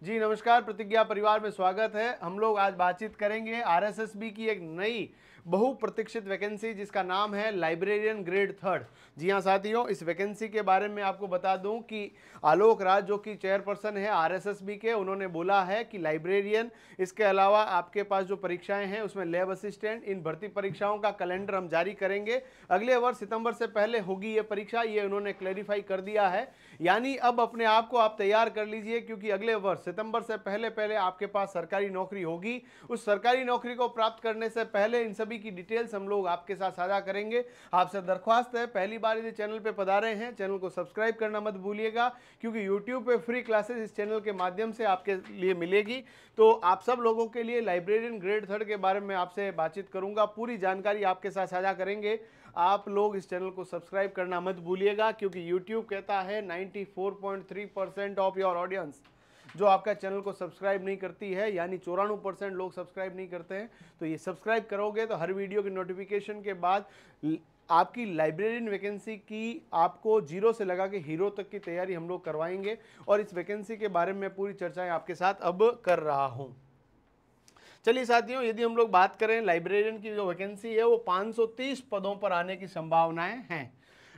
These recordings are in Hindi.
जी नमस्कार, प्रतिज्ञा परिवार में स्वागत है। हम लोग आज बातचीत करेंगे आरएसएसबी की एक नई बहुप्रतीक्षित वैकेंसी जिसका नाम है लाइब्रेरियन ग्रेड थर्ड। जी हाँ साथियों, इस वैकेंसी के बारे में आपको बता दूं कि आलोक राज जो कि चेयरपर्सन है आरएसएसबी के, उन्होंने बोला है कि लाइब्रेरियन, इसके अलावा आपके पास जो परीक्षाएं हैं उसमें लैब असिस्टेंट, इन भर्ती परीक्षाओं का कैलेंडर हम जारी करेंगे। अगले वर्ष सितंबर से पहले होगी ये परीक्षा, ये उन्होंने क्लैरिफाई कर दिया है। यानी अब अपने आप को आप तैयार कर लीजिए, क्योंकि अगले वर्ष सितंबर से पहले पहले आपके पास सरकारी नौकरी होगी। उस सरकारी नौकरी को प्राप्त करने से पहले इन सभी की डिटेल्स हम लोग आपके साथ साझा करेंगे। आपसे दरख्वास्त है, पहली बार यदि चैनल पे पधारे हैं, चैनल को सब्सक्राइब करना मत भूलिएगा, क्योंकि यूट्यूब पे फ्री क्लासेस इस चैनल के माध्यम से आपके लिए मिलेगी। तो आप सब लोगों के लिए लाइब्रेरियन ग्रेड थर्ड के बारे में आपसे बातचीत करूंगा, पूरी जानकारी आपके साथ साझा करेंगे। आप लोग इस चैनल को सब्सक्राइब करना मत भूलिएगा, क्योंकि YouTube कहता है 94.3% ऑफ योर ऑडियंस जो आपका चैनल को सब्सक्राइब नहीं करती है, यानी 94% लोग सब्सक्राइब नहीं करते हैं। तो ये सब्सक्राइब करोगे तो हर वीडियो की नोटिफिकेशन के बाद आपकी लाइब्रेरियन वैकेंसी की आपको जीरो से लगा के हीरो तक की तैयारी हम लोग करवाएंगे। और इस वैकेंसी के बारे में पूरी चर्चाएं आपके साथ अब कर रहा हूँ। चलिए साथियों, यदि हम लोग बात करें लाइब्रेरियन की जो वैकेंसी है वो 530 पदों पर आने की संभावनाएं हैं।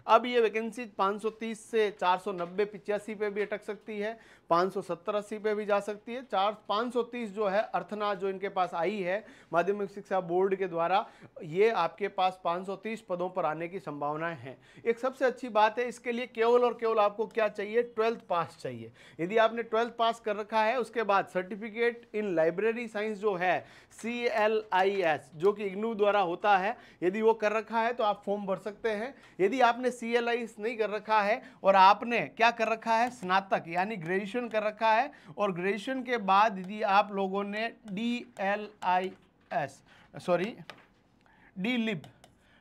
अब ये वैकेंसी 530 से 490 85 पे भी अटक सकती है, 570 80 पे भी जा सकती है। 530 जो है अर्थनाथ जो इनके पास आई है माध्यमिक शिक्षा बोर्ड के द्वारा, ये आपके पास 530 पदों पर आने की संभावनाएं हैं। एक सबसे अच्छी बात है, इसके लिए केवल और केवल आपको क्या चाहिए, 12th पास चाहिए। यदि आपने 12th पास कर रखा है, उसके बाद सर्टिफिकेट इन लाइब्रेरी साइंस जो है CLIS जो कि इग्नू द्वारा होता है, यदि वो कर रखा है तो आप फॉर्म भर सकते हैं। यदि आपने CLIS नहीं कर रखा है और आपने क्या कर रखा है, स्नातक यानी ग्रेजुएशन कर रखा है, और ग्रेजुएशन के बाद यदि आप लोगों ने DLIB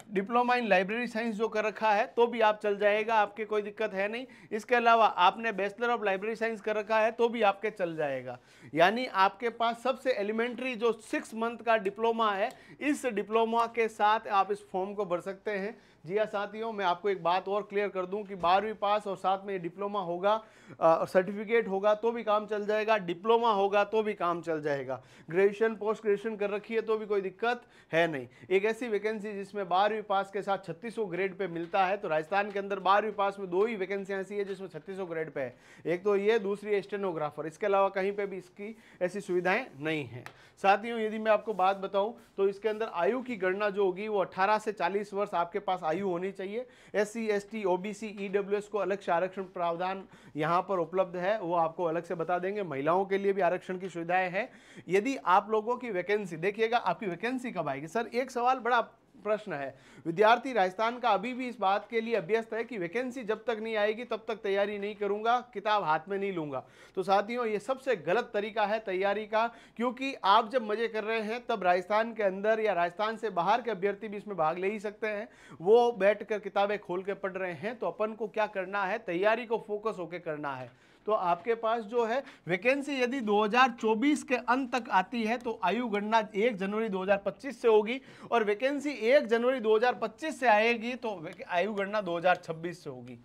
diploma in library science जो कर रखा है तो भी आप चल जाएगा, आपके कोई दिक्कत है नहीं। इसके अलावा आपने बैचलर ऑफ लाइब्रेरी साइंस कर रखा है तो भी आपके चल जाएगा। यानी आपके पास सबसे एलिमेंट्री जो 6 मंथ का डिप्लोमा है, इस डिप्लोमा के साथ आप इस फॉर्म को भर सकते हैं। जी हाँ साथियों, मैं आपको एक बात और क्लियर कर दूं कि 12वीं पास और साथ में डिप्लोमा होगा, सर्टिफिकेट होगा तो भी काम चल जाएगा, डिप्लोमा होगा तो भी काम चल जाएगा, ग्रेजुएशन पोस्ट ग्रेजुएशन कर रखी है तो भी कोई दिक्कत है नहीं। एक ऐसी वैकेंसी जिसमें 12वीं पास के साथ 3600 ग्रेड पे मिलता है, तो राजस्थान के अंदर 12वीं पास में 2 ही वैकेंसियां ऐसी है जिसमें 3600 ग्रेड पे है, एक तो ये, दूसरी है स्टेनोग्राफर। इसके अलावा कहीं पे भी इसकी ऐसी सुविधाएं नहीं है। साथियों, यदि मैं आपको बात बताऊं तो इसके अंदर आयु की गणना जो होगी वो 18 से 40 वर्ष आपके पास आयु होनी चाहिए। SC ST OBC EWS को अलग से आरक्षण प्रावधान यहाँ पर उपलब्ध है, वो आपको अलग से बता देंगे। महिलाओं के लिए भी आरक्षण की सुविधाएं हैं। यदि आप लोगों की वैकेंसी देखिएगा, आपकी वैकेंसी कब आएगी सर, एक सवाल बड़ा प्रश्न है। विद्यार्थी राजस्थान का अभी भी इस बात के लिए अभ्यस्त है कि वैकेंसी जब तक नहीं आएगी तब तक तैयारी नहीं करूंगा, किताब हाथ में नहीं लूंगा। तो साथियों, ये सबसे गलत तरीका है तैयारी का, क्योंकि आप जब मजे कर रहे हैं तब राजस्थान के अंदर या राजस्थान से बाहर के अभ्यर्थी भी इसमें भाग ले ही सकते हैं। वो बैठकर किताबें खोल के पढ़ रहे हैं, तो अपन को क्या करना है, तैयारी को फोकस होकर करना है। तो आपके पास जो है वैकेंसी यदि 2024 के अंत तक आती है तो आयु गणना 1 जनवरी 2025 से होगी, और वैकेंसी 1 जनवरी 2025 से आएगी तो आयु गणना 2026 से होगी।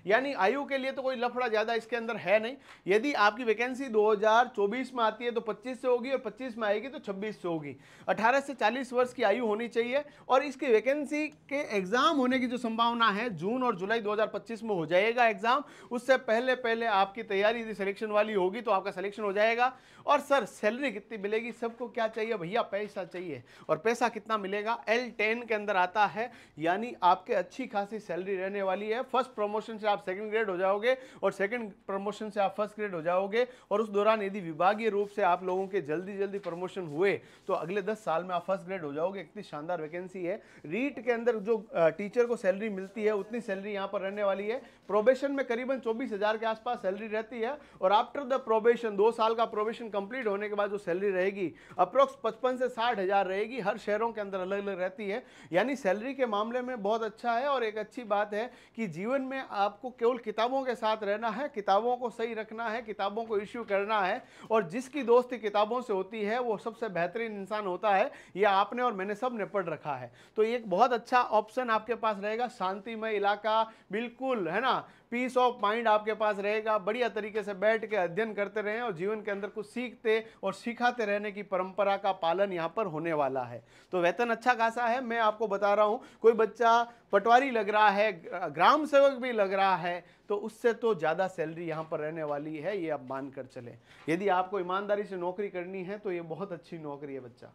यानी आयु के लिए तो कोई लफड़ा ज्यादा इसके अंदर है नहीं। यदि आपकी वैकेंसी 2024 में आती है तो 25 से होगी, और 25 में आएगी तो 26 से होगी। 18 से 40 वर्ष की आयु होनी चाहिए, और इसकी वैकेंसी के एग्जाम होने की जो संभावना है, जून और जुलाई 2025 में हो जाएगा एग्जाम। उससे पहले पहले आपकी तैयारी यदि सिलेक्शन वाली होगी तो आपका सिलेक्शन हो जाएगा। और सर सैलरी कितनी मिलेगी, सबको क्या चाहिए भैया, पैसा चाहिए। और पैसा कितना मिलेगा, L10 के अंदर आता है, यानी आपके अच्छी खासी सैलरी रहने वाली है। फर्स्ट प्रमोशन से आप सेकंड ग्रेड हो जाओगे, और सेकंड प्रमोशन से आप फर्स्ट ग्रेड हो जाओगे, और उस दौरान यदि विभागीय रूप से आप लोगों के जल्दी जल्दी प्रमोशन हुए तो अगले 10 साल में आप फर्स्ट ग्रेड हो जाओगे। इतनी शानदार वैकेंसी है। रीट के अंदर जो टीचर को सैलरी मिलती है उतनी सैलरी यहाँ पर रहने वाली है। प्रोबेशन में करीबन 24,000 के आसपास सैलरी रहती है, और आफ्टर द प्रोबेशन 2 साल का प्रोबेशन कंप्लीट होने के बाद जो सैलरी रहेगी अप्रोक्स 55 से 60,000 रहेगी। हर शहरों के अंदर अलग अलग रहती है, यानी सैलरी के मामले में बहुत अच्छा है। और एक अच्छी बात है कि जीवन में आपको केवल किताबों के साथ रहना है, किताबों को सही रखना है, किताबों को इश्यू करना है, और जिसकी दोस्ती किताबों से होती है वो सबसे बेहतरीन इंसान होता है। ये आपने और मैंने सब ने पढ़ रखा है। तो ये एक बहुत अच्छा ऑप्शन आपके पास रहेगा। शांतिमय इलाका, बिल्कुल है ना, पीस ऑफ माइंड आपके पास रहेगा। बढ़िया तरीके से बैठ के अध्ययन करते रहें और जीवन के अंदर कुछ सीखते और सिखाते रहने की परंपरा का पालन यहाँ पर होने वाला है। तो वेतन अच्छा खासा है, मैं आपको बता रहा हूँ। कोई बच्चा पटवारी लग रहा है, ग्राम सेवक भी लग रहा है, तो उससे तो ज़्यादा सैलरी यहाँ पर रहने वाली है, ये आप मान कर चलें। यदि आपको ईमानदारी से नौकरी करनी है तो ये बहुत अच्छी नौकरी है बच्चा।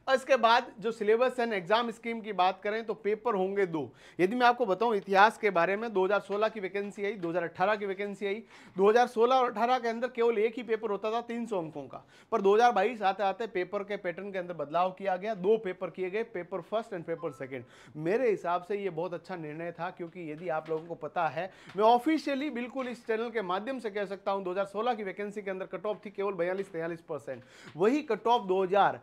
इसके बाद जो सिलेबस एंड एग्जाम स्कीम की बात करें तो पेपर होंगे 2। यदि मैं आपको बताऊं इतिहास के बारे में, 2016 की वैकेंसी आई, 2018 की वैकेंसी आई। 2016 और 18 के अंदर केवल एक ही पेपर होता था 300 अंकों का, पर 2022 आते आते पेपर के पैटर्न के अंदर बदलाव किया गया। 2 पेपर किए गए, paper first and paper second. मेरे हिसाब से ये बहुत अच्छा निर्णय था, क्योंकि यदि आप लोगों को पता है, मैं ऑफिशियली बिल्कुल इस चैनल के माध्यम से कह सकता हूं, 2016 की वैकेंसी के अंदर कट ऑफ थी केवल 42-43%। वही कट ऑफ 2000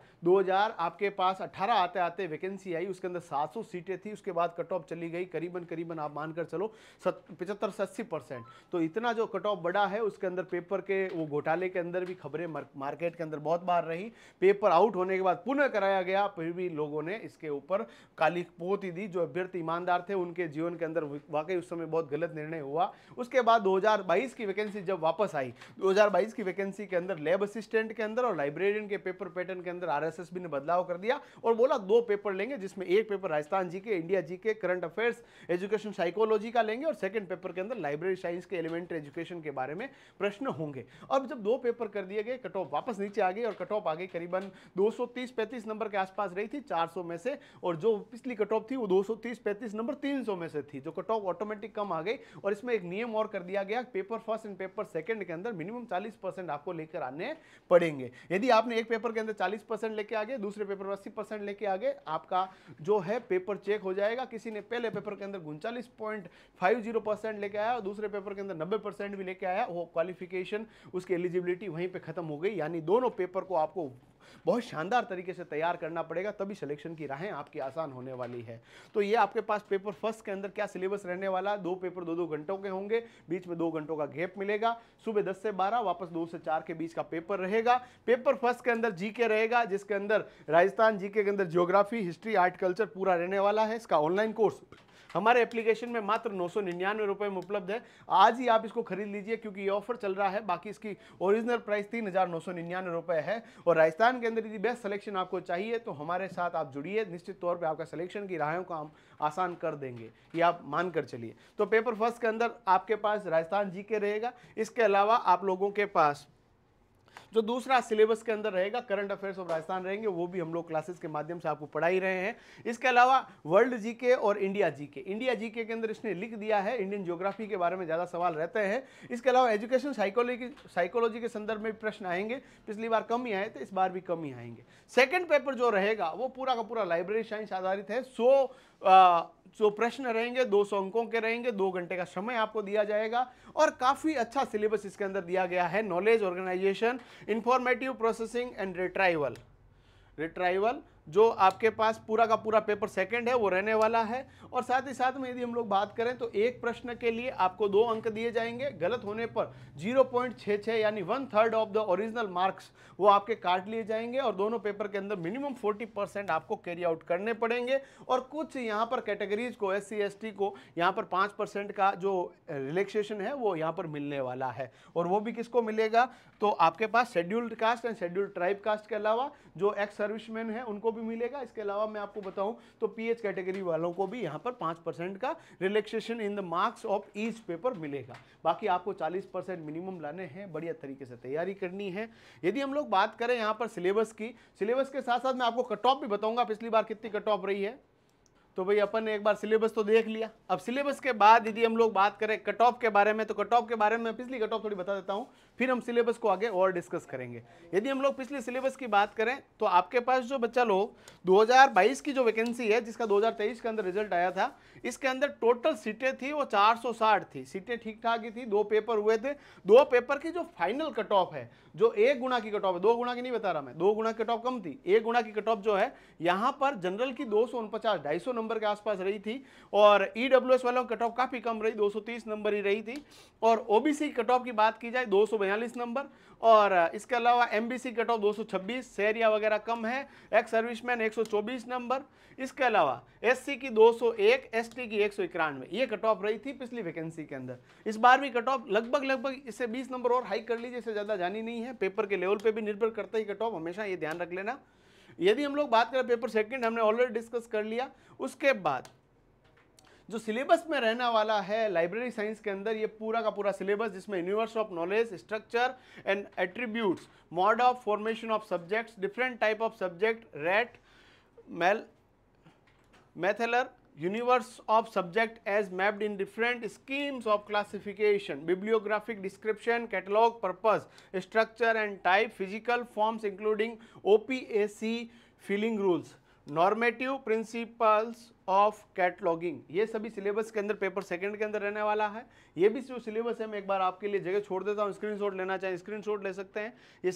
आपके पास 18 आते आते वैकेंसी आई, उसके अंदर 700 सीटें थी। उसके बाद कट ऑफ चली गई करीबन आप मानकर चलो 75 से 80%। तो इतना जो कट ऑफ बढ़ा है, उसके अंदर पेपर के वो घोटाले के अंदर भी खबरें मार्केट के अंदर बहुत बार रही। पेपर आउट होने के बाद पुनः कराया गया, फिर भी लोगों ने इसके ऊपर काली पोत ही दी। जो अभ्यर्थी ईमानदार थे उनके जीवन के अंदर वाकई उस समय बहुत गलत निर्णय हुआ। उसके बाद 2022 की वैकेंसी जब वापस आई, 2022 की वैकेंसी के अंदर लैब असिस्टेंट के अंदर और लाइब्रेरियन के पेपर पैटर्न के अंदर आरएसएसबी ने बदलाव कर दिया और बोला 2 पेपर लेंगे, जिसमें एक paper Rajasthan GK, India GK, current affairs, education psychology का लेंगे और सेकंड पेपर के अंदर लाइब्रेरी साइंस के एलिमेंट्री एजुकेशन के बारे में प्रश्न होंगे। अब जब 2 पेपर कर दिए गए, कट ऑफ वापस नीचे आ गई और कट ऑफ आ गई करीबन 230-35 नंबर के आसपास रही थी 400 में से, और जो पिछली कट ऑफ थी वो 230-35 नंबर 300 में से थी। जो कट ऑफ ऑटोमेटिक कम आ गई और इसमें एक नियम और कर दिया गया, paper first and paper second के अंदर मिनिमम 40% आपको लेकर आने पड़ेंगे। यदि आपने एक पेपर के अंदर 40% लेके आ गए, दूसरे पेपर में 80% लेके आ गए, आपका जो है पेपर चेक हो जाएगा। किसी ने पहले पेपर के अंदर 39.50% लेके आया और दूसरे पेपर के अंदर 90% भी लेके आया, वो क्वालिफिकेशन, उसकी एलिजिबिलिटी वहीं पे खत्म हो गई। यानी दोनों पेपर को आपको बहुत शानदार तरीके से तैयार करना पड़ेगा, तभी सिलेक्शन की राहें आपकी आसान होने वाली है। तो ये आपके पास पेपर फर्स्ट के अंदर क्या सिलेबस रहने वाला है। 2 पेपर 2-2 घंटों के होंगे, बीच में 2 घंटों का गैप मिलेगा। सुबह 10 से 12, वापस 2 से 4 के बीच का पेपर रहेगा। पेपर फर्स्ट के अंदर जीके रहेगा, जिसके अंदर राजस्थान जीके के अंदर ज्योग्राफी, हिस्ट्री, आर्ट, कल्चर पूरा रहने वाला है। इसका ऑनलाइन कोर्स हमारे एप्लीकेशन में मात्र 999 रुपए में उपलब्ध है। आज ही आप इसको खरीद लीजिए, क्योंकि ये ऑफर चल रहा है। बाकी इसकी ओरिजिनल प्राइस 3999 रुपए है। और राजस्थान के अंदर यदि बेस्ट सिलेक्शन आपको चाहिए तो हमारे साथ आप जुड़िए, निश्चित तौर पे आपका सिलेक्शन की राहों को हम आसान कर देंगे, ये आप मान कर चलिए। तो पेपर फर्स्ट के अंदर आपके पास राजस्थान जीके रहेगा। इसके अलावा आप लोगों के पास जो दूसरा सिलेबस के अंदर रहेगा, करंट अफेयर्स ऑफ राजस्थान रहेंगे, वो भी हम लोग क्लासेस के माध्यम से आपको पढ़ा ही रहे हैं। इसके अलावा वर्ल्ड जीके और इंडिया जीके, इंडिया जीके के अंदर इसने लिख दिया है इंडियन ज्योग्राफी के बारे में ज़्यादा सवाल रहते हैं। इसके अलावा एजुकेशन साइकोलॉजी के संदर्भ में प्रश्न आएंगे। पिछली बार कम ही आए थे, इस बार भी कम ही आएंगे। सेकेंड पेपर जो रहेगा वो पूरा का पूरा लाइब्रेरी साइंस आधारित है। 100 जो प्रश्न रहेंगे 200 अंकों के रहेंगे, 2 घंटे का समय आपको दिया जाएगा और काफ़ी अच्छा सिलेबस इसके अंदर दिया गया है। Knowledge organisation, informative processing and retrieval जो आपके पास पूरा का पूरा पेपर सेकंड है वो रहने वाला है। और साथ ही साथ में यदि हम लोग बात करें तो एक प्रश्न के लिए आपको 2 अंक दिए जाएंगे, गलत होने पर 0.66 यानी 1/3 ऑफ द ओरिजिनल मार्क्स वो आपके काट लिए जाएंगे। और दोनों पेपर के अंदर मिनिमम 40% आपको कैरी आउट करने पड़ेंगे। और कुछ यहाँ पर कैटेगरीज को, SC ST को यहाँ पर 5% का जो रिलैक्सेशन है वो यहाँ पर मिलने वाला है। और वो भी किसको मिलेगा, तो आपके पास scheduled caste and scheduled tribe caste के अलावा जो एक्स सर्विसमैन है उनको भी मिलेगा। इसके अलावा मैं आपको बताऊं तो PH कैटेगरी वालों को भी यहाँ पर 5% का relaxation in the marks of each paper मिलेगा। बाकी आपको 40% मिनिमम लाने हैं, बढ़िया तरीके से तैयारी करनी है। यदि हम लोग बात करें यहाँ पर सिलेबस की, सिलेबस के साथ साथ मैं आपको कट ऑफ भी बताऊंगा पिछली बार कितनी कट ऑफ रही है। तो भाई अपन ने एक बार सिलेबस तो देख लिया। अब सिलेबस के बाद यदि हम लोग बात करें कट ऑफ के बारे में, तो कट ऑफ के बारे में पिछली कट ऑफ थोड़ी बता देता हूँ, फिर हम सिलेबस को आगे और डिस्कस करेंगे। यदि हम लोग पिछले सिलेबस की बात करें तो आपके पास जो बच्चा लोग 2022 की जो वैकेंसी है, जिसका 2023 के अंदर रिजल्ट आया था, इसके अंदर टोटल सीटें थी वो 460 थी। सीटें ठीक ठाक ही थी, 2 पेपर हुए थे। 2 पेपर की जो फाइनल कट ऑफ है, जो 1 गुना की कट ऑफ है, 2 गुना की नहीं बता रहा मैं, 2 गुना की कट ऑफ कम थी, 1 गुना की कट ऑफ जो है यहाँ पर जनरल की 249, 250 नंबर नंबर के आसपास रही थी और ईडब्ल्यूएस वालों की कट ऑफ काफ़ी कम रही, 230 नंबर ही रही थी। और ओबीसी कट ऑफ की बात की जाए 242 नंबर, और इसके अलावा एमबीसी कट ऑफ 226, शहरिया वगैरह कम है, एक्स सर्विसमैन 124 नंबर। इसके अलावा एससी की 201, एसटी की 191, ये कट ऑफ रही थी पिछली वैकेंसी के अंदर। इस बार भी कट ऑफ लगभग इससे 20 नंबर और हाई कर लीजिए, इससे ज़्यादा जानी नहीं है। पेपर के लेवल पे भी निर्भर करता है कट ऑफ, हमेशा ये ध्यान रख लेना। यदि हम लोग बात करें पेपर सेकंड, हमने ऑलरेडी डिस्कस कर लिया। उसके बाद जो सिलेबस में रहने वाला है लाइब्रेरी साइंस के अंदर, ये पूरा का पूरा सिलेबस जिसमें universe of knowledge, structure and attributes, mode of formation of subjects, different type of subject, rate, मेथलर, universe of subject as mapped in different schemes of classification, bibliographic description, catalog purpose, structure and type, physical forms including OPAC filling rules, normative principles of cataloguing, ये सभी सिलेबस के अंदर पेपर सेकंड के अंदर रहने वाला है। ये भी जो सिलेबस है मैं एक बार आपके लिए जगह छोड़ देता हूँ, स्क्रीनशॉट लेना चाहें स्क्रीनशॉट ले सकते हैं। ये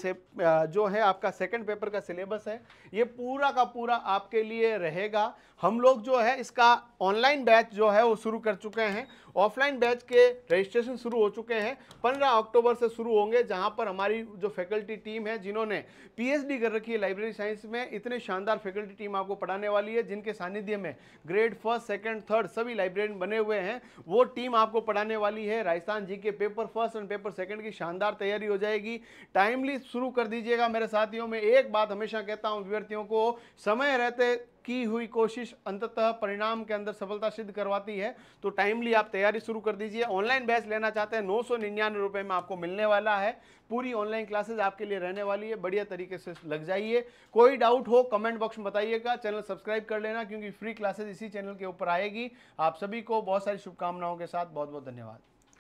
जो है आपका सेकंड पेपर का सिलेबस है, ये पूरा का पूरा आपके लिए रहेगा। हम लोग जो है इसका ऑनलाइन बैच जो है वो शुरू कर चुके हैं, ऑफलाइन बैच के रजिस्ट्रेशन शुरू हो चुके हैं, 15 अक्टूबर से शुरू होंगे, जहां पर हमारी जो फैकल्टी टीम है जिन्होंने पीएचडी कर रखी है लाइब्रेरी साइंस में, इतने शानदार फैकल्टी टीम आपको पढ़ाने वाली है, जिनके सानिध्य में ग्रेड फर्स्ट सेकंड थर्ड सभी लाइब्रेरियन बने हुए हैं, वो टीम आपको पढ़ाने वाली है। राजस्थान जी के paper first and paper second की शानदार तैयारी हो जाएगी। टाइमली शुरू कर दीजिएगा मेरे साथियों। में एक बात हमेशा कहता हूं विद्यार्थियों को, समय रहते की हुई कोशिश अंततः परिणाम के अंदर सफलता सिद्ध करवाती है। तो टाइमली आप तैयारी शुरू कर दीजिए। ऑनलाइन बैच लेना चाहते हैं 999 रुपए में आपको मिलने वाला है। पूरी ऑनलाइन क्लासेस आपके लिए रहने वाली है, बढ़िया तरीके से लग जाइए। कोई डाउट हो कमेंट बॉक्स में बताइएगा, चैनल सब्सक्राइब कर लेना क्योंकि फ्री क्लासेस इसी चैनल के ऊपर आएगी। आप सभी को बहुत सारी शुभकामनाओं के साथ बहुत बहुत धन्यवाद।